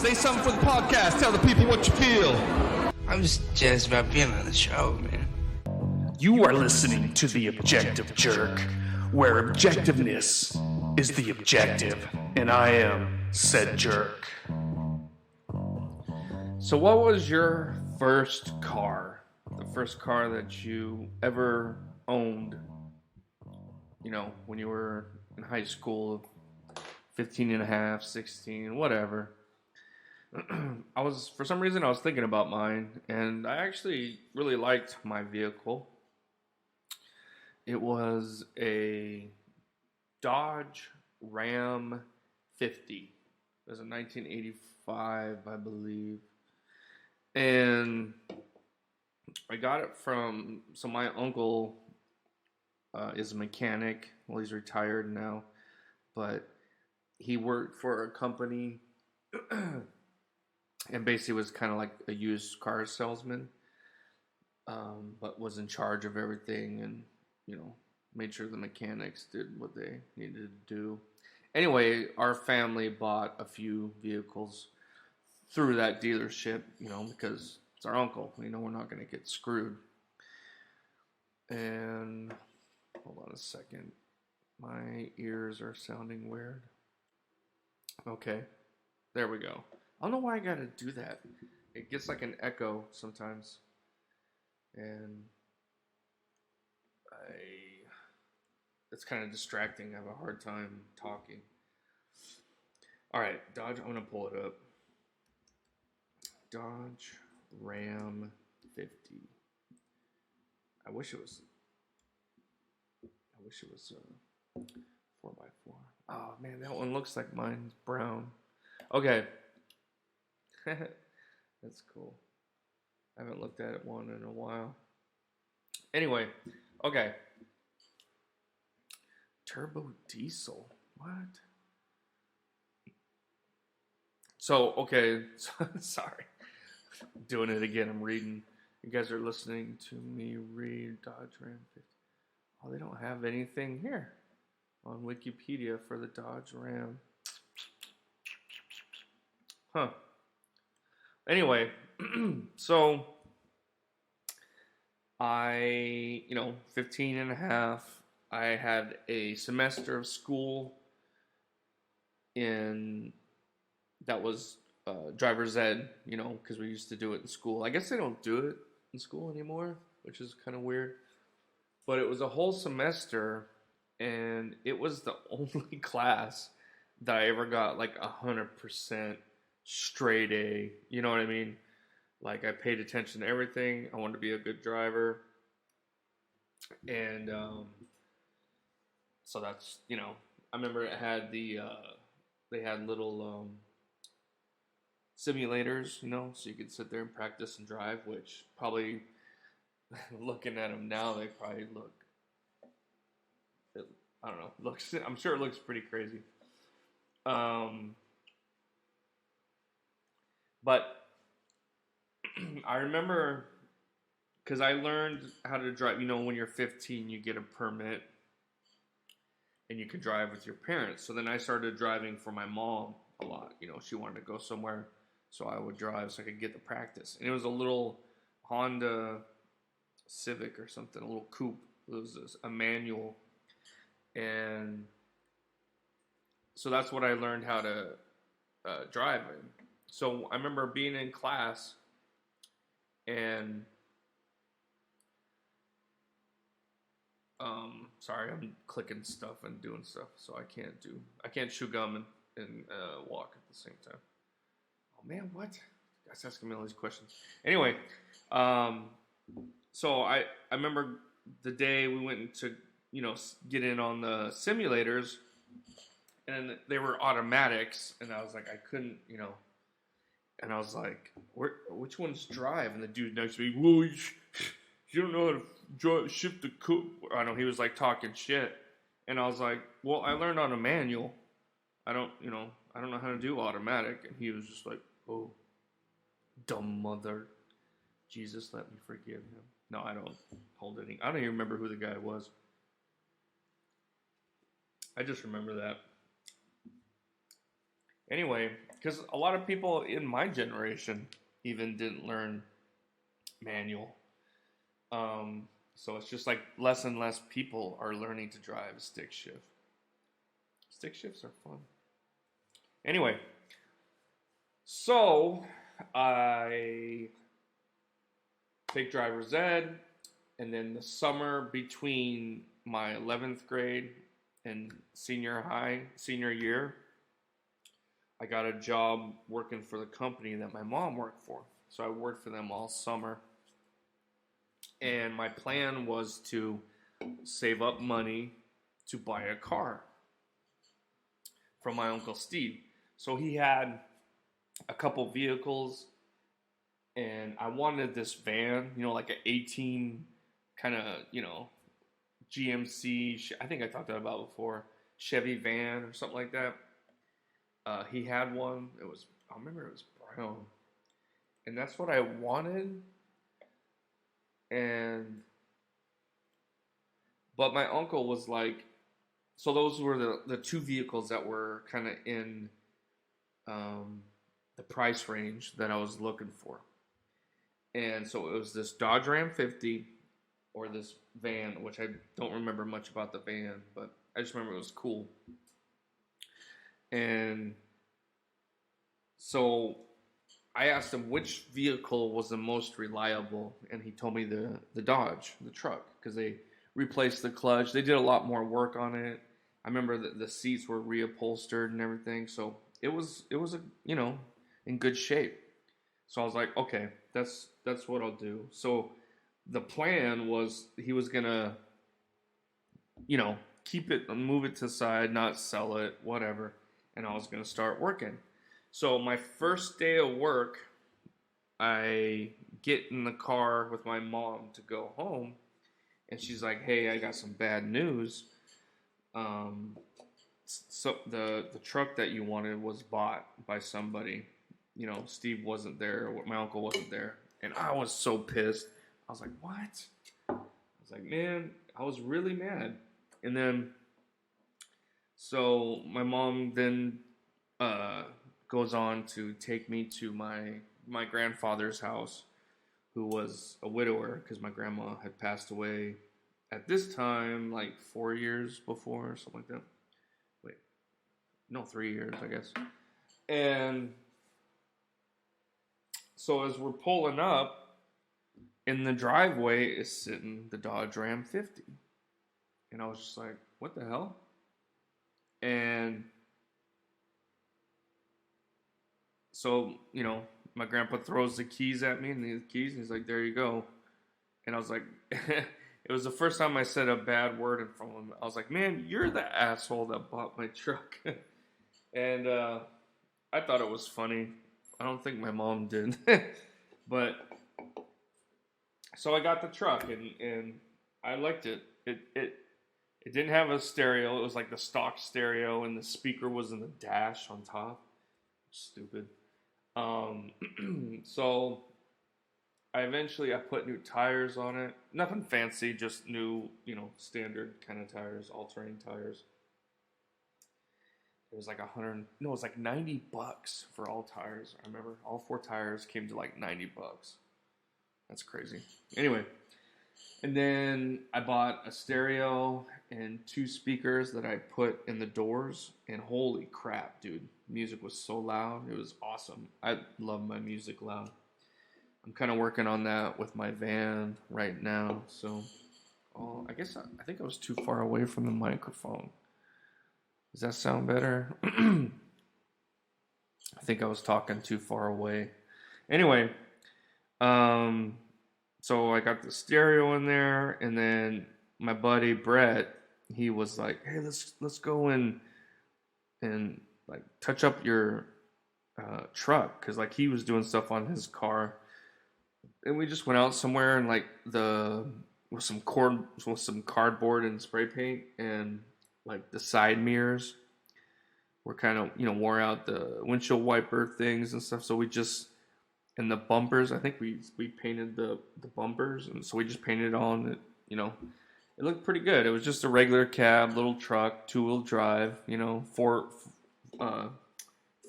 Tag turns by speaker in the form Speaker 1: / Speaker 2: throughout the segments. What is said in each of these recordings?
Speaker 1: Say something for the podcast. Tell the people what you feel.
Speaker 2: I'm just jazzed about being on the show, man.
Speaker 3: You are listening to The Objective Jerk, where objectiveness is the objective, and I am said jerk. So what was your first car? The first car that you ever owned? You know, when you were in high school, 15 and a half, 16, whatever. For some reason, I was thinking about mine, and I actually really liked my vehicle. It was a Dodge Ram 50. It was a 1985, I believe. And I got it from, so my uncle is a mechanic. Well, he's retired now, but he worked for a company and basically was kind of like a used car salesman, but was in charge of everything and, you know, made sure the mechanics did what they needed to do. Anyway, our family bought a few vehicles through that dealership, you know, because it's our uncle. You know, we're not going to get screwed. And hold on a second. My ears are sounding weird. Okay, there we go. I don't know why I got to do that. It gets like an echo sometimes. And it's kind of distracting. I have a hard time talking. All right, Dodge, I'm going to pull it up. Dodge Ram 50. I wish it was 4x4. Oh man, that one looks like mine's brown. Okay. That's cool. I haven't looked at one in a while. Anyway, okay. Turbo diesel. What? So, okay. Sorry. I'm doing it again. I'm reading. You guys are listening to me read Dodge Ram 50. Oh, they don't have anything here on Wikipedia for the Dodge Ram. Huh. Anyway, so I, 15 and a half, I had a semester of school that was driver's ed, because we used to do it in school. I guess they don't do it in school anymore, which is kind of weird. But it was a whole semester, and it was the only class that I ever got like 100% straight A. You know what I mean? Like, I paid attention to everything. I wanted to be a good driver. And so that's, I remember it had they had little simulators, so you could sit there and practice and drive, which probably, looking at them now, they probably look, I don't know, I'm sure it looks pretty crazy. But I remember, because I learned how to drive, when you're 15, you get a permit and you can drive with your parents. So then I started driving for my mom a lot. She wanted to go somewhere, so I would drive so I could get the practice. And it was a little Honda Civic or something, a little coupe. It was a manual. And so that's what I learned how to drive in. So I remember being in class and sorry, I'm clicking stuff and doing stuff, so I can't chew gum and walk at the same time. Oh man, what? Guys asking me all these questions. Anyway, so I remember the day we went to get in on the simulators, and they were automatics, and I was like, I couldn't, and I was like, which one's drive? And the dude next to me, well, you don't know how to shift the coupe. I don't know, he was like talking shit. And I was like, well, I learned on a manual. I don't know how to do automatic. And he was just like, oh, dumb mother. Jesus, let me forgive him. No, I don't even remember who the guy was. I just remember that. Anyway, because a lot of people in my generation even didn't learn manual. So it's just like less and less people are learning to drive a stick shift. Stick shifts are fun. Anyway, so I take driver's ed, and then the summer between my 11th grade and senior year, I got a job working for the company that my mom worked for. So I worked for them all summer. And my plan was to save up money to buy a car from my Uncle Steve. So he had a couple vehicles, and I wanted this van, like an 18 kind of, GMC, I think I talked about before, Chevy van or something like that. He had one. I remember it was brown. And that's what I wanted. But my uncle was like, so those were the two vehicles that were kind of in the price range that I was looking for. And so it was this Dodge Ram 50 or this van, which I don't remember much about the van, but I just remember it was cool. And so I asked him which vehicle was the most reliable, and he told me the Dodge, the truck, because they replaced the clutch. They did a lot more work on it. I remember the seats were reupholstered and everything, so it was in good shape. So I was like, okay, that's what I'll do. So the plan was he was gonna, keep it, move it to the side, not sell it, whatever, and I was gonna start working. So my first day of work, I get in the car with my mom to go home, and she's like, "Hey, I got some bad news. So the truck that you wanted was bought by somebody. Steve wasn't there, my uncle wasn't there." And I was so pissed. I was like, "What?" I was like, "Man," I was really mad. And then, so my mom then goes on to take me to my grandfather's house, who was a widower because my grandma had passed away at this time, like 4 years before, or something like that. Wait, no, 3 years, I guess. And so as we're pulling up, in the driveway is sitting the Dodge Ram 50. And I was just like, what the hell? And so, my grandpa throws the keys at me, and he's like, "There you go." And I was like, it was the first time I said a bad word in front of him. I was like, "Man, you're the asshole that bought my truck." And I thought it was funny. I don't think my mom did. But, so I got the truck, and I liked it. It didn't have a stereo. It was like the stock stereo, and the speaker was in the dash on top. Stupid. So I put new tires on it. Nothing fancy, just new, standard kind of tires, all-terrain tires. It was like it was like $90 for all tires. I remember all 4 tires came to like $90. That's crazy. Anyway, and then I bought a stereo and 2 speakers that I put in the doors, and holy crap, dude. Music was so loud. It was awesome. I love my music loud. I'm kind of working on that with my van right now. So, I think I was too far away from the microphone. Does that sound better? I think I was talking too far away. Anyway, so I got the stereo in there, and then my buddy Brett, he was like, "Hey, let's go and like touch up your truck," because like he was doing stuff on his car, and we just went out somewhere and like with some cardboard and spray paint, and like the side mirrors were kind of wore out, the windshield wiper things and stuff. So we just, and the bumpers, I think we painted the bumpers, and so we just painted it on. It looked pretty good. It was just a regular cab, little truck, 2-wheel drive,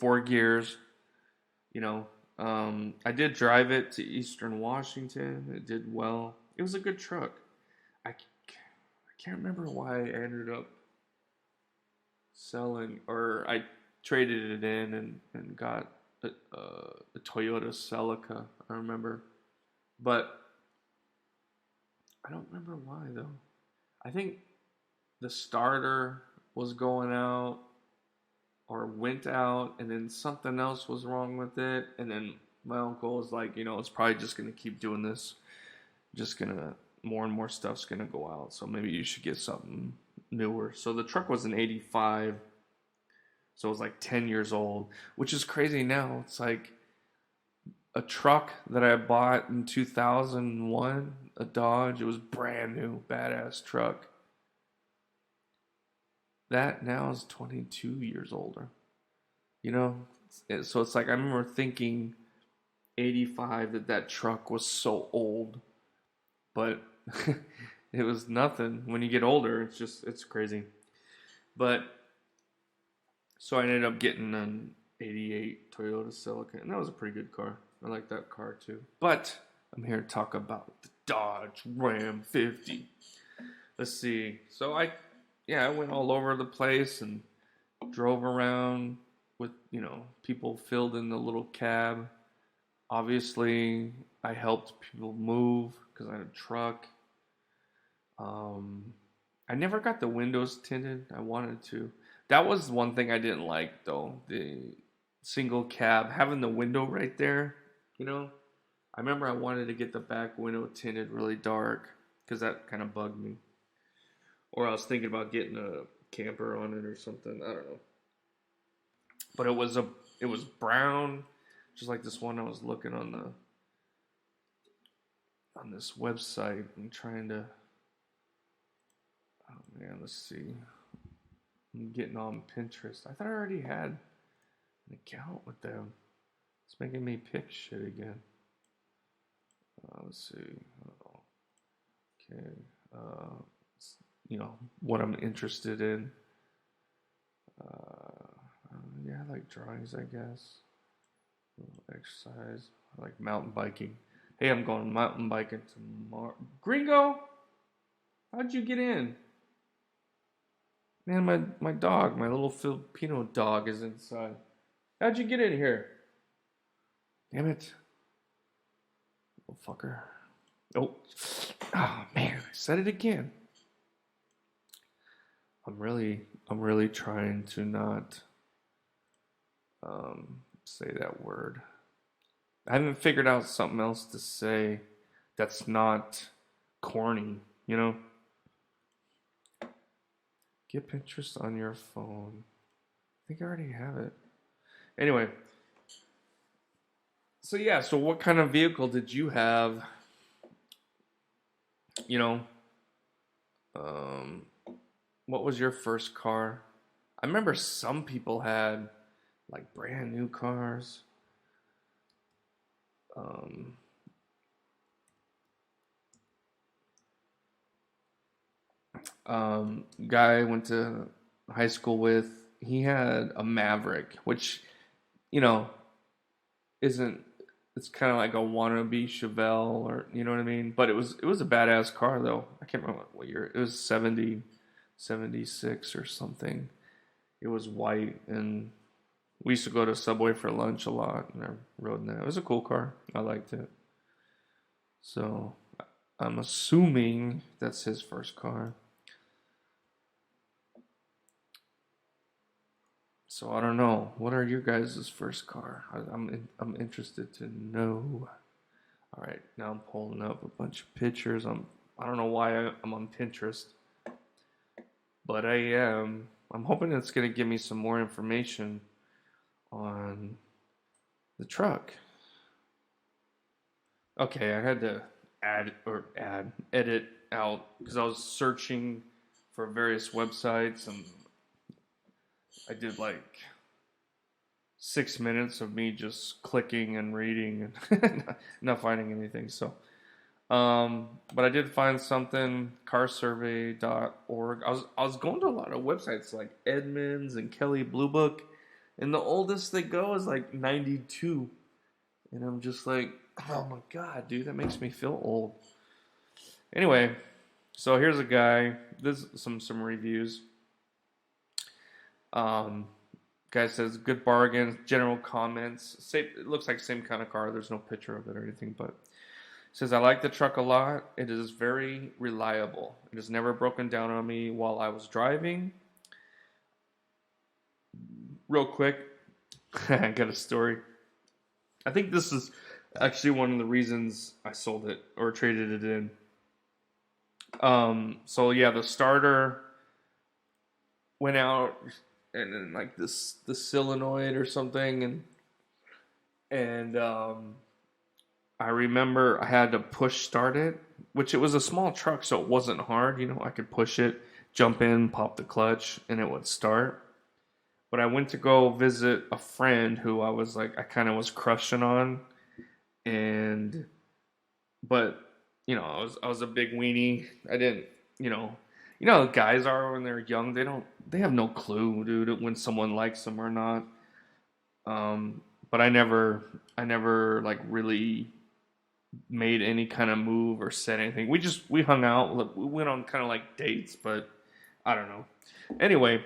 Speaker 3: 4 gears. You know, I did drive it to Eastern Washington. It did well. It was a good truck. I can't remember why I ended up selling, or I traded it in and got a Toyota Celica, I remember. But I don't remember why, though. I think the starter was going out or went out, and then something else was wrong with it. And then my uncle was like, it's probably just going to keep doing this. Just going to, more and more stuff's going to go out. So maybe you should get something newer. So the truck was an 85. So it was like 10 years old, which is crazy now. It's like a truck that I bought in 2001, a Dodge. It was brand new, badass truck. That now is 22 years older. So it's like I remember thinking 85 that truck was so old, but it was nothing. When you get older, it's crazy. But so I ended up getting an 88 Toyota Celica, and that was a pretty good car. I like that car too. But I'm here to talk about the Dodge Ram 50. Let's see. So I went all over the place and drove around with, people filled in the little cab. Obviously, I helped people move because I had a truck. I never got the windows tinted. I wanted to. That was one thing I didn't like, though. The single cab, having the window right there, I remember I wanted to get the back window tinted really dark because that kind of bugged me. Or I was thinking about getting a camper on it or something. I don't know. But it was brown, just like this one I was looking on this website. I'm trying to. Oh man, let's see. I'm getting on Pinterest. I thought I already had an account with them. It's making me pick shit again. Let's see. Okay. What I'm interested in. I like drawings, I guess. Exercise. I like mountain biking. Hey, I'm going mountain biking tomorrow. Gringo, how'd you get in? Man, my dog, my little Filipino dog is inside. How'd you get in here? Damn it. Little fucker. Oh man, I said it again. I'm really trying to not say that word. I haven't figured out something else to say that's not corny, Get Pinterest on your phone. I think I already have it. Anyway. So what kind of vehicle did you have? What was your first car? I remember some people had like brand new cars. Guy I went to high school with, he had a Maverick, which, isn't, it's kind of like a wannabe Chevelle, or, you know what I mean? But it was a badass car, though. I can't remember what year. It was 76 or something. It was white, and we used to go to Subway for lunch a lot, and I rode in that. It was a cool car. I liked it. So I'm assuming that's his first car. So I don't know. What are your guys' first car? I'm interested to know. All right, now I'm pulling up a bunch of pictures. I don't know why I'm on Pinterest, but I am. I'm hoping it's gonna give me some more information on the truck. Okay, I had to edit out because I was searching for various websites, and I did like 6 minutes of me just clicking and reading and not finding anything. So, but I did find something, carsurvey.org. I was going to a lot of websites like Edmunds and Kelley Blue Book, And the oldest they go is like 92. And I'm just like, oh my God, dude, that makes me feel old. Anyway, so here's a guy. This is some reviews. Guy says, good bargains, general comments. It looks like same kind of car. There's no picture of it or anything, but says, I like the truck a lot. It is very reliable. It has never broken down on me while I was driving. Real quick, I got a story. I think this is actually one of the reasons I sold it or traded it in. So yeah, the starter went out and then like the solenoid or something, and I remember I had to push start it, which it was a small truck, so it wasn't hard. You know, I could push it, jump in, pop the clutch, and it would start. But I went to go visit a friend who I kind of was crushing on, but you know, I was a big weenie. I didn't, you know how guys are when they're young. They have no clue, dude, when someone likes them or not. But I never like really made any kind of move or said anything. We hung out. We went on kind of like dates, but I don't know. Anyway,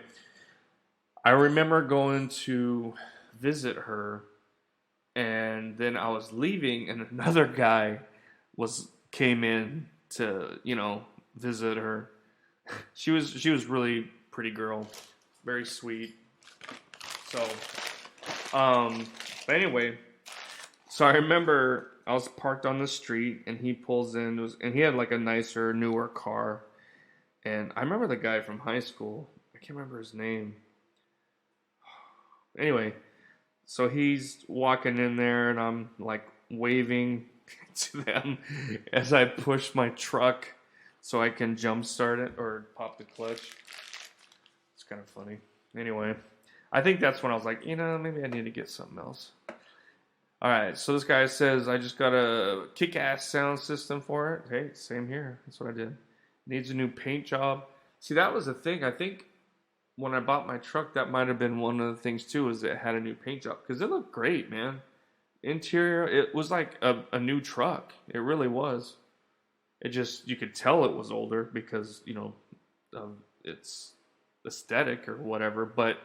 Speaker 3: I remember going to visit her, and then I was leaving, and another guy came in to, you know, visit her. She was really pretty girl, very sweet. So, but anyway, so I remember I was parked on the street, and he pulls in, and he had like a nicer, newer car, and I remember the guy from high school. I can't remember his name. Anyway, so he's walking in there, and I'm like waving to them as I push my truck so I can jump start it or pop the clutch. It's kind of funny. Anyway, I think that's when I was like, you know, maybe I need to get something else. All right, so this guy says, I just got a kick-ass sound system for it. Hey, same here. That's what I did. Needs a new paint job. See, that was the thing. I think when I bought my truck, that might have been one of the things, too, is it had a new paint job. Because it looked great, man. Interior, it was like a new truck. It really was. It just, you could tell it was older because, you know, it's aesthetic or whatever. But,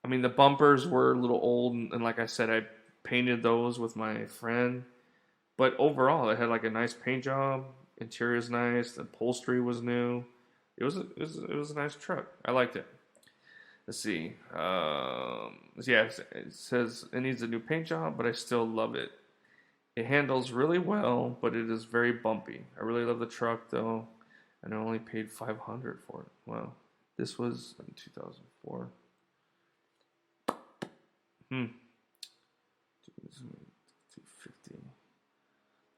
Speaker 3: I mean, the bumpers were a little old. And like I said, I painted those with my friend. But overall, it had like a nice paint job. Interior is nice. The upholstery was new. It was a nice truck. I liked it. Let's see. Yeah, it says it needs a new paint job, but I still love it. It handles really well, but it is very bumpy. I really love the truck, though, and I only paid $500 for it. Wow. This was in 2004. 250.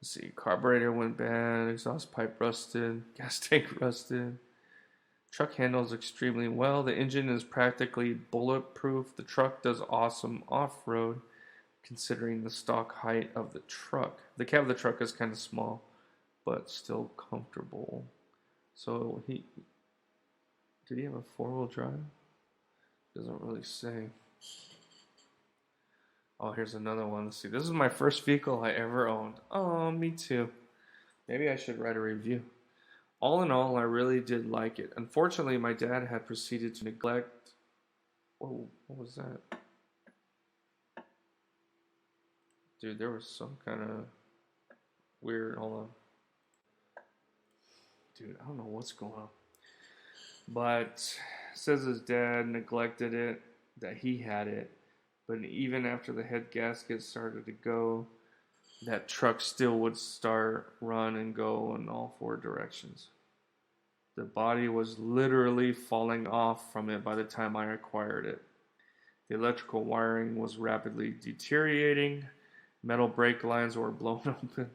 Speaker 3: Let's see. Carburetor went bad. Exhaust pipe rusted. Gas tank rusted. Truck handles extremely well. The engine is practically bulletproof. The truck does awesome off-road, considering the stock height of the truck. The cab of the truck is kind of small, but still comfortable. So did he have a four-wheel drive? Doesn't really say. Oh, here's another one. Let's see. This is my first vehicle I ever owned. Oh, me too. Maybe I should write a review. All in all, I really did like it. Unfortunately, my dad had proceeded to neglect... Whoa, what was that? Dude, there was some kind of weird... Hold on. Dude, I don't know what's going on. But says his dad neglected it, that he had it. But even after the head gasket started to go, that truck still would start, run, and go in all four directions. The body was literally falling off from it by the time I acquired it. The electrical wiring was rapidly deteriorating. Metal brake lines were blown open.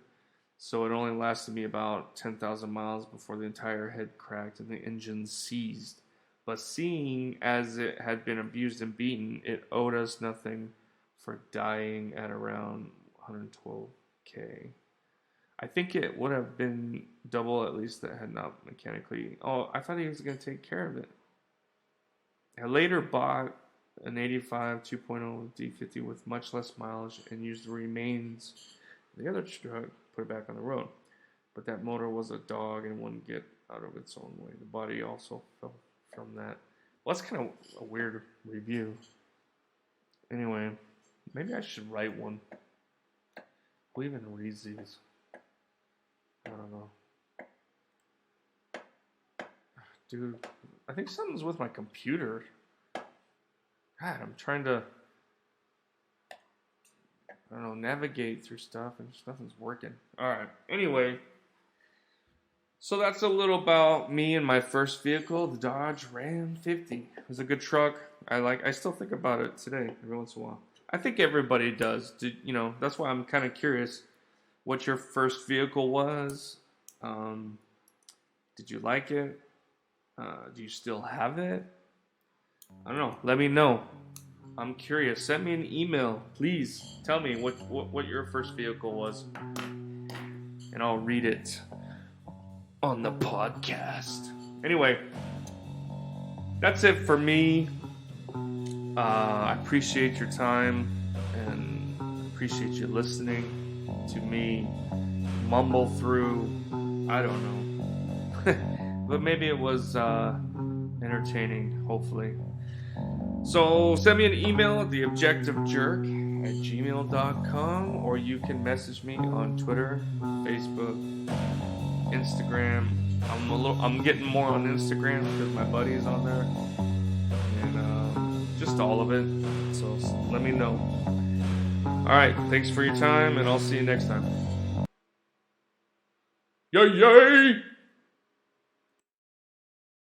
Speaker 3: So it only lasted me about 10,000 miles before the entire head cracked and the engine seized. But seeing as it had been abused and beaten, it owed us nothing for dying at around 112K. I think it would have been double at least that had not mechanically... Oh, I thought he was going to take care of it. I later bought an 85 2.0 D50 with much less mileage and used the remains of the other truck, put it back on the road. But that motor was a dog and wouldn't get out of its own way. The body also fell from that. Well, that's kind of a weird review. Anyway, maybe I should write one. Who even reads these? I don't know. Dude, I think something's with my computer. God, I'm trying to, I don't know, navigate through stuff and just nothing's working. Alright, anyway. So that's a little about me and my first vehicle, the Dodge Ram 50. It was a good truck. I still think about it today, every once in a while. I think everybody does. That's why I'm kind of curious what your first vehicle was. Did you like it? Do you still have it? I don't know. Let me know. I'm curious. Send me an email. Please tell me what your first vehicle was. And I'll read it on the podcast. Anyway, that's it for me. I appreciate your time and appreciate you listening to me mumble through. I don't know. But maybe it was entertaining, hopefully. So send me an email at theobjectivejerk@gmail.com, or you can message me on Twitter, Facebook, Instagram. I'm getting more on Instagram because my buddy is on there, and just all of it. So let me know. All right, thanks for your time, and I'll see you next time. Yay!